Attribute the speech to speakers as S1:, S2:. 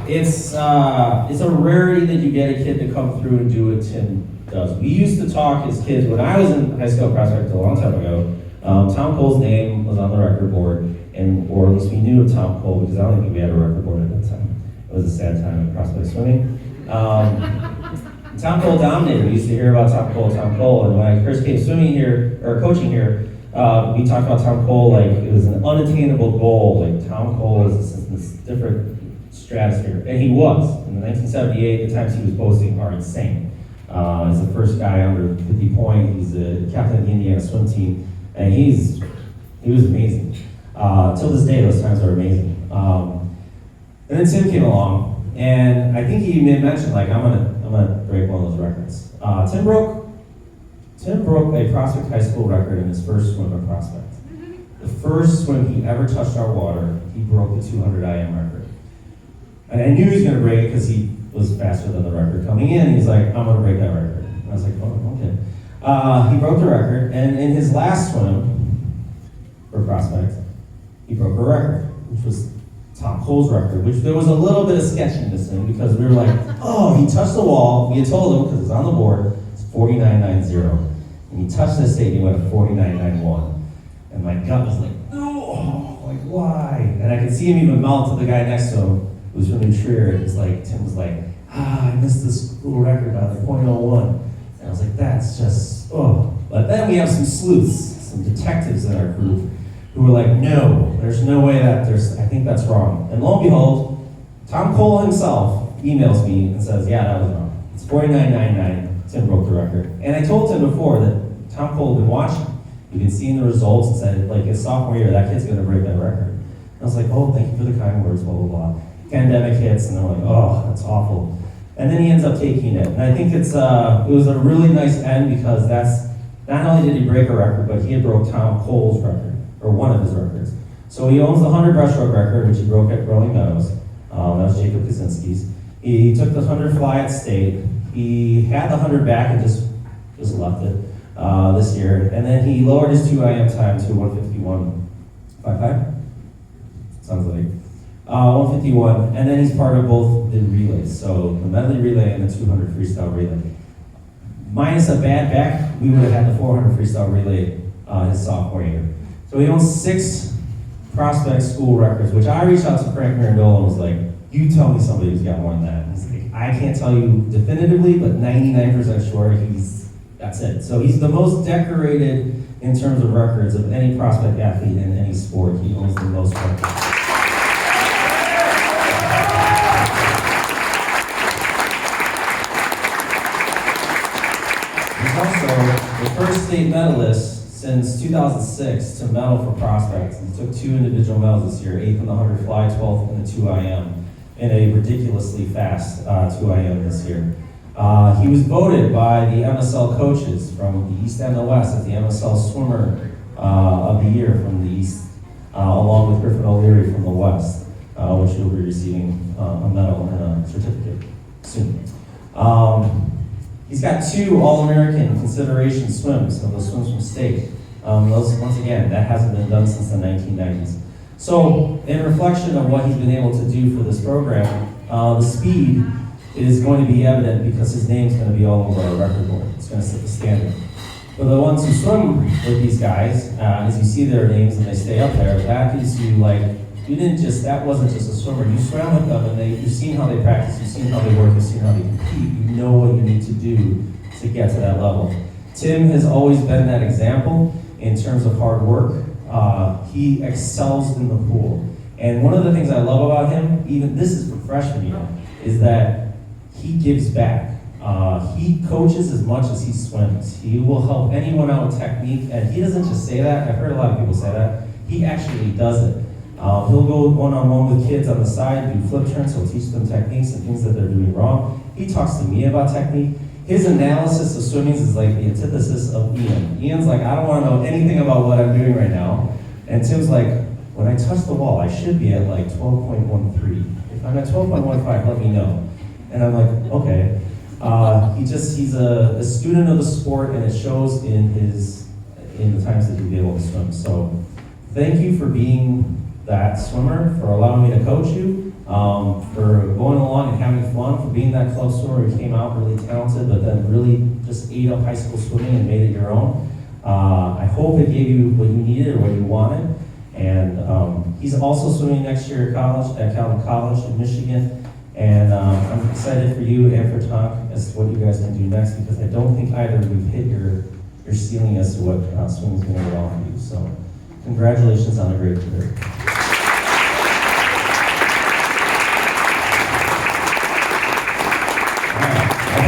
S1: It's a rarity that you get a kid to come through and do what Tim does. We used to talk as kids, when I was in high school prospect a long time ago, Tom Cole's name was on the record board, or at least we knew of Tom Cole, because I don't think we had a record board at that time. It was a sad time in prospect swimming. Tom Cole dominated. We used to hear about Tom Cole, and when I first came swimming here, or coaching here, we talked about Tom Cole like it was an unattainable goal. Like Tom Cole is this different stratosphere, and he was. In 1978, the times he was boasting are insane. He's the first guy under 50 point. He's the captain of the Indiana swim team, and he was amazing. Till this day, those times are amazing. And then Tim came along, and I think he mentioned like I'm gonna break one of those records. Tim broke a Prospect High School record in his first swim at Prospect. The first swim he ever touched our water, he broke the 200 IM record. And I knew he was going to break it because he was faster than the record coming in. He's like, I'm going to break that record. And I was like, oh, okay. He broke the record, and in his last swim for Prospect, he broke a record, which was Tom Cole's record, which there was a little bit of sketchiness in because we were like, oh, he touched the wall. We had told him, because it's on the board, it's 49.90. And he touched this state and he went 49.91. And my gut was like, no, like why? And I could see him even mouth to the guy next to him, who was from New Trier, and it's like, Tim was like, I missed this school record by like .01. And I was like, that's just, oh. But then we have some sleuths, some detectives in our group, who were like, no, there's no way I think that's wrong. And lo and behold, Tom Cole himself emails me and says, yeah, that was wrong. It's 49.99. Tim broke the record. And I told Tim before that Tom Cole had been watching. He'd been seeing the results and said, like, his sophomore year, that kid's gonna break that record. And I was like, oh, thank you for the kind words, blah, blah, blah. Pandemic hits, and they're like, oh, that's awful. And then he ends up taking it. And I think it was a really nice end because that's, not only did he break a record, but he had broke Tom Cole's record, or one of his records. So he owns the 100 breaststroke record, which he broke at Rolling Meadows. That was Jacob Kaczynski's. He took the 100 fly at state. He had the 100 back and just left it this year. And then he lowered his 2 IM time to 151.55. Sounds like 151. And then he's part of both the relays. So the medley relay and the 200 freestyle relay. Minus a bad back, we would have had the 400 freestyle relay his sophomore year. So he owns 6 Prospect school records, which I reached out to Frank Mirandola and was like, you tell me somebody who's got more than that. He's like, I can't tell you definitively, but 99% sure that's it. So he's the most decorated in terms of records of any Prospect athlete in any sport. He owns the most records. He's also the first state medalist since 2006 to medal for Prospect. He took 2 individual medals this year, 8th in the 100 fly, 12th in the 2 IM, in a ridiculously fast 2 IM this year. He was voted by the MSL coaches from the East and the West as the MSL swimmer of the year from the East, along with Griffin O'Leary from the West, which he'll be receiving a medal and a certificate soon. He's got 2 All-American consideration swims, those swims from state. Those, once again, that hasn't been done since the 1990s. So, in reflection of what he's been able to do for this program, the speed is going to be evident because his name's going to be all over our record board. It's going to set the standard. For the ones who swim with these guys, as you see their names and they stay up there, that gives you like, that wasn't just a swimmer. You swam with them and you've seen how they practice, you've seen how they work, you've seen how they compete. You know what you need to do to get to that level. Tim has always been that example in terms of hard work. He excels in the pool. And one of the things I love about him, even this is for freshman year, is that he gives back. He coaches as much as he swims. He will help anyone out with technique, and he doesn't just say that. I've heard a lot of people say that. He actually does it. He'll go one-on-one with kids on the side, do flip turns, he'll teach them techniques and things that they're doing wrong. He talks to me about technique. His analysis of swimming is like the antithesis of Ian. Ian's like, I don't want to know anything about what I'm doing right now. And Tim's like, when I touch the wall, I should be at like 12.13. If I'm at 12.15, let me know. And I'm like, okay. He's a student of the sport, and it shows in the times that he's able to swim. So thank you for being that swimmer, for allowing me to coach you, for going along and having fun, for being that club swimmer who came out really talented, but then really just ate up high school swimming and made it your own. I hope it gave you what you needed or what you wanted. And he's also swimming next year at college, at Calvin College in Michigan. And I'm excited for you and for Tom as to what you guys can do next, because I don't think either of you have hit your ceiling as to what swimming is going to allow you. So congratulations on a great career.